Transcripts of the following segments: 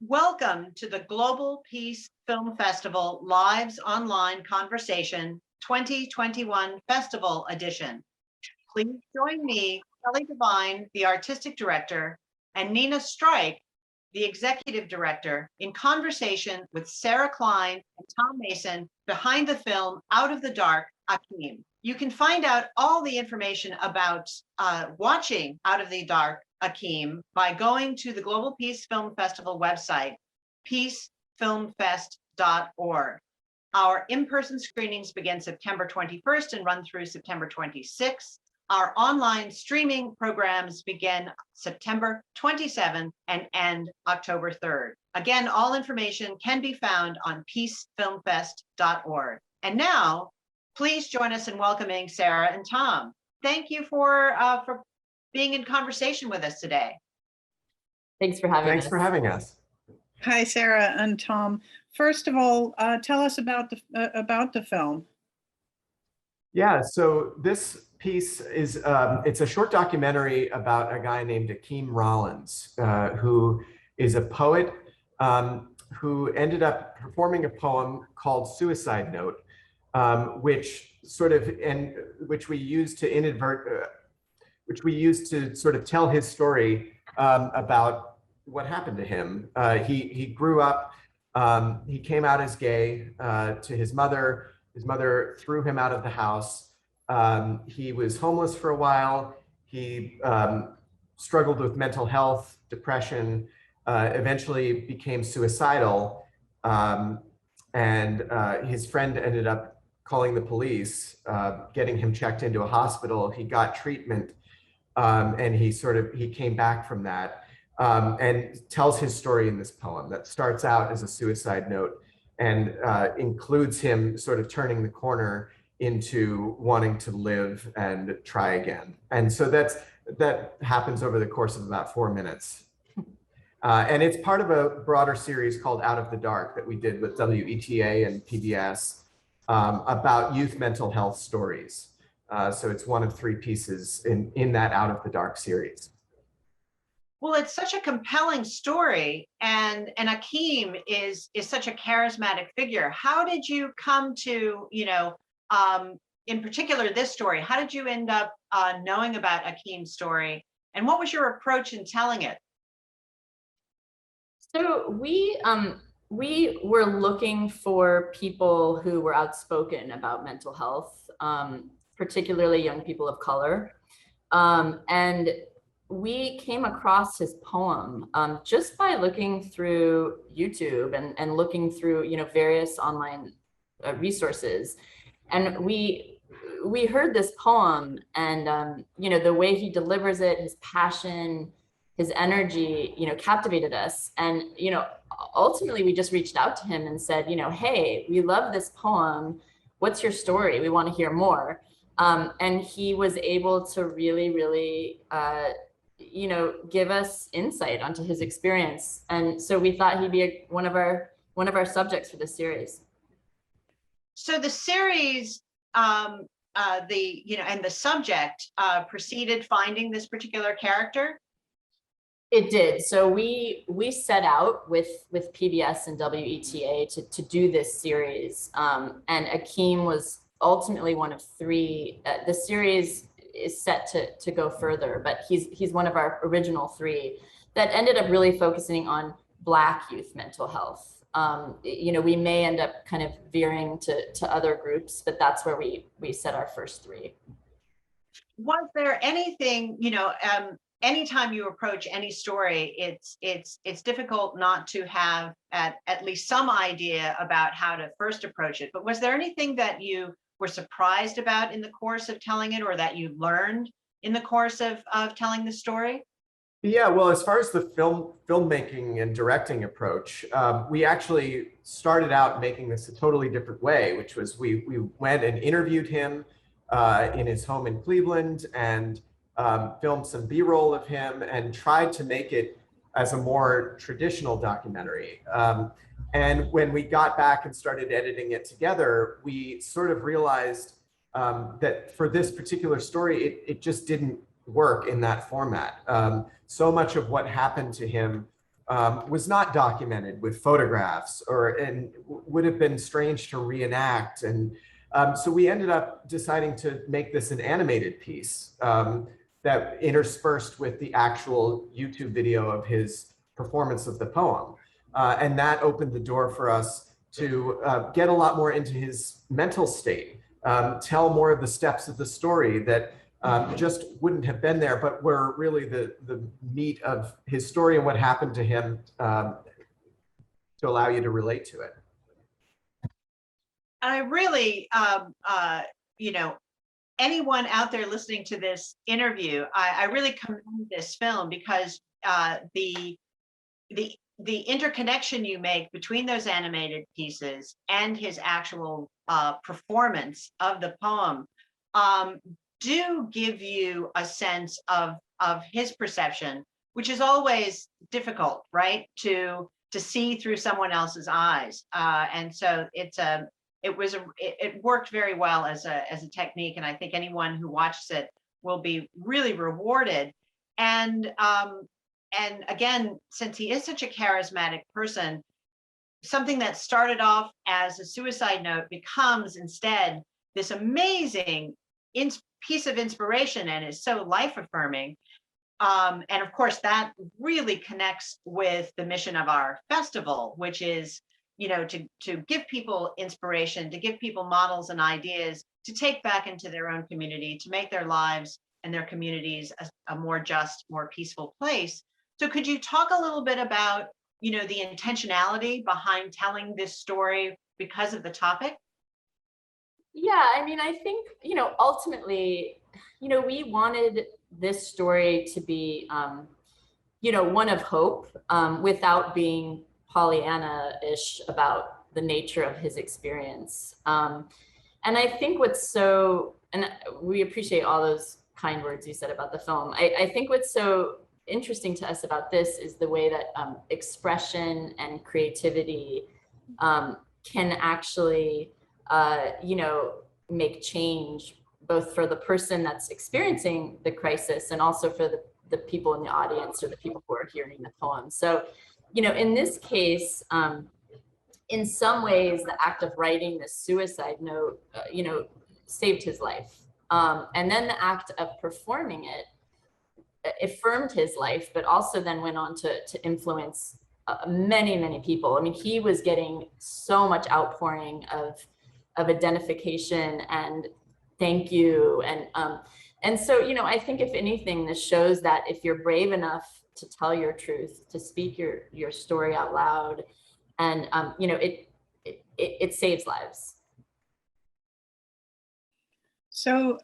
Welcome to the Global Peace Film Festival Lives Online Conversation 2021 Festival Edition. Please join me, Kelly Devine, the Artistic Director, and Nina Strike, the Executive Director, in conversation with Sarah Klein and Tom Mason behind the film Out of the Dark, Akeem. You can find out all the information about watching Out of the Dark, Akeem, by going to the Global Peace Film Festival website, peacefilmfest.org. Our in-person screenings begin September 21st and run through September 26th. Our online streaming programs begin September 27th and end October 3rd. Again, all information can be found on peacefilmfest.org. And now, please join us in welcoming Sarah and Tom. Thank you for being in conversation with us today. Thanks for having us. Thanks for having us. Hi, Sarah and Tom. First of all, tell us about the film. Yeah, so this piece is, it's a short documentary about a guy named Akeem Rollins, who is a poet who ended up performing a poem called Suicide Note, which we used to sort of tell his story about what happened to him. He grew up, he came out as gay to his mother. His mother threw him out of the house. He was homeless for a while. He struggled with mental health, depression, eventually became suicidal. And his friend ended up calling the police, getting him checked into a hospital. He got treatment, and he came back from that, and tells his story in this poem that starts out as a suicide note and includes him sort of turning the corner into wanting to live and try again. And so that happens over the course of about 4 minutes. And it's part of a broader series called Out of the Dark that we did with WETA and PBS about youth mental health stories. So it's one of 3 pieces in that Out of the Dark series. Well, it's such a compelling story, and Akeem is such a charismatic figure. How did you come to, in particular this story, how did you end up knowing about Akeem's story, and what was your approach in telling it? So we were looking for people who were outspoken about mental health, particularly young people of color. And we came across his poem just by looking through YouTube and looking through, various online resources. And we heard this poem, and, the way he delivers it, his passion, his energy, captivated us. And, ultimately we just reached out to him and said, hey, we love this poem. What's your story? We want to hear more. And he was able to really, really, give us insight onto his experience. And so we thought he'd be one of our subjects for this series. So the series, and the subject preceded finding this particular character? It did. So we set out with PBS and WETA to do this series. And Akeem was ultimately one of 3. The series is set to go further, but he's one of our original 3 that ended up really focusing on Black youth mental health. We may end up kind of veering to other groups, but that's where we set our first 3. Was there anything, anytime you approach any story, it's difficult not to have at least some idea about how to first approach it. But was there anything that you were surprised about in the course of telling it, or that you learned in the course of telling the story? Yeah, well, as far as the filmmaking and directing approach, we actually started out making this a totally different way, which was we went and interviewed him in his home in Cleveland and filmed some B-roll of him and tried to make it as a more traditional documentary. And when we got back and started editing it together, we sort of realized that for this particular story, it just didn't work in that format. So much of what happened to him was not documented with photographs, and would have been strange to reenact. And so we ended up deciding to make this an animated piece that interspersed with the actual YouTube video of his performance of the poem. And that opened the door for us to get a lot more into his mental state, tell more of the steps of the story that just wouldn't have been there, but were really the meat of his story and what happened to him to allow you to relate to it. I really, you know, anyone out there listening to this interview, I really commend this film because the interconnection you make between those animated pieces and his actual performance of the poem do give you a sense of his perception, which is always difficult, right? To see through someone else's eyes, and so it worked very well as a technique, and I think anyone who watches it will be really rewarded. And again, since he is such a charismatic person, something that started off as a suicide note becomes instead this amazing piece of inspiration and is so life affirming. And of course, that really connects with the mission of our festival, which is, you know, to give people inspiration, to give people models and ideas to take back into their own community, to make their lives and their communities a more just, more peaceful place. So could you talk a little bit about, you know, the intentionality behind telling this story because of the topic? Yeah, I mean, I think, you know, ultimately, you know, we wanted this story to be, you know, one of hope, without being Pollyanna-ish about the nature of his experience. And I think and we appreciate all those kind words you said about the film. I think what's so interesting to us about this is the way that expression and creativity can actually, you know, make change both for the person that's experiencing the crisis and also for the people in the audience or the people who are hearing the poem. So, you know, in this case, in some ways, the act of writing the suicide note, you know, saved his life. And then the act of performing it affirmed his life, but also then went on to influence many, many people. I mean, he was getting so much outpouring of identification and thank you. And so, you know, I think if anything, this shows that if you're brave enough to tell your truth, to speak your story out loud, and you know, it saves lives. So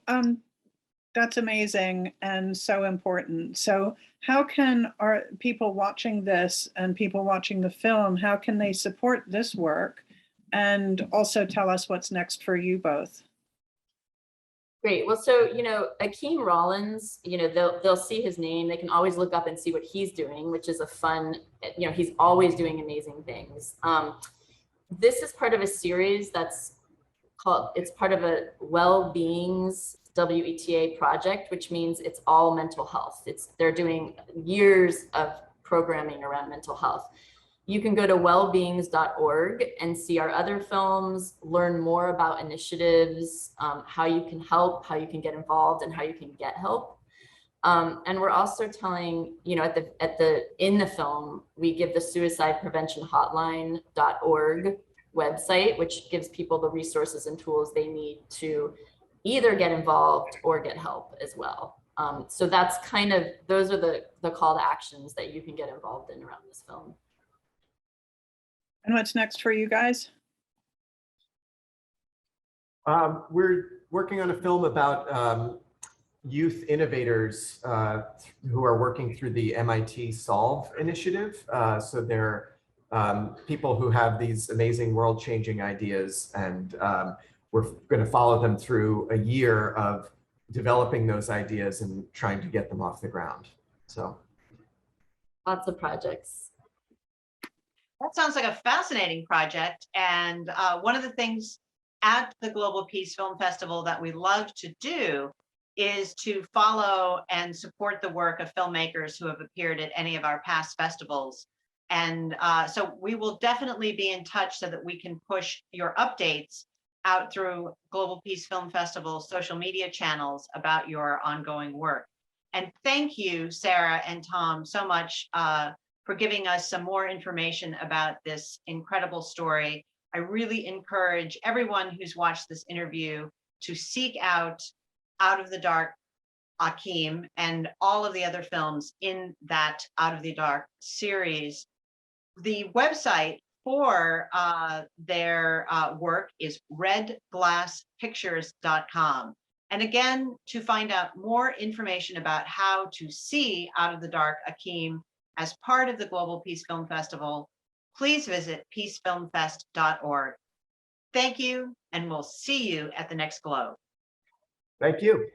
that's amazing and so important. So how can our people watching this and people watching the film, how can they support this work? And also tell us what's next for you both. Great. Well, so, you know, Akeem Rollins, you know, they'll see his name. They can always look up and see what he's doing, which is a fun, you know, he's always doing amazing things. This is part of a series that's it's part of a well-being's WETA project, which means it's all mental health. They're doing years of programming around mental health. You can go to wellbeings.org and see our other films, learn more about initiatives, how you can help, how you can get involved, and how you can get help. And we're also telling, you know, in the film, we give the suicidepreventionhotline.org website, which gives people the resources and tools they need to either get involved or get help as well. So that's kind of, those are the call to actions that you can get involved in around this film. And what's next for you guys? We're working on a film about youth innovators who are working through the MIT Solve initiative. So they're people who have these amazing world-changing ideas, and we're going to follow them through a year of developing those ideas and trying to get them off the ground. So lots of projects. That sounds like a fascinating project. And one of the things at the Global Peace Film Festival that we love to do is to follow and support the work of filmmakers who have appeared at any of our past festivals. And so we will definitely be in touch so that we can push your updates out through Global Peace Film Festival social media channels about your ongoing work. And thank you, Sarah and Tom, so much for giving us some more information about this incredible story. I really encourage everyone who's watched this interview to seek out Out of the Dark, Akeem, and all of the other films in that Out of the Dark series. The website for their work is redglasspictures.com. And again, to find out more information about how to see Out of the Dark, Akeem as part of the Global Peace Film Festival, please visit peacefilmfest.org. Thank you, and we'll see you at the next Globe. Thank you.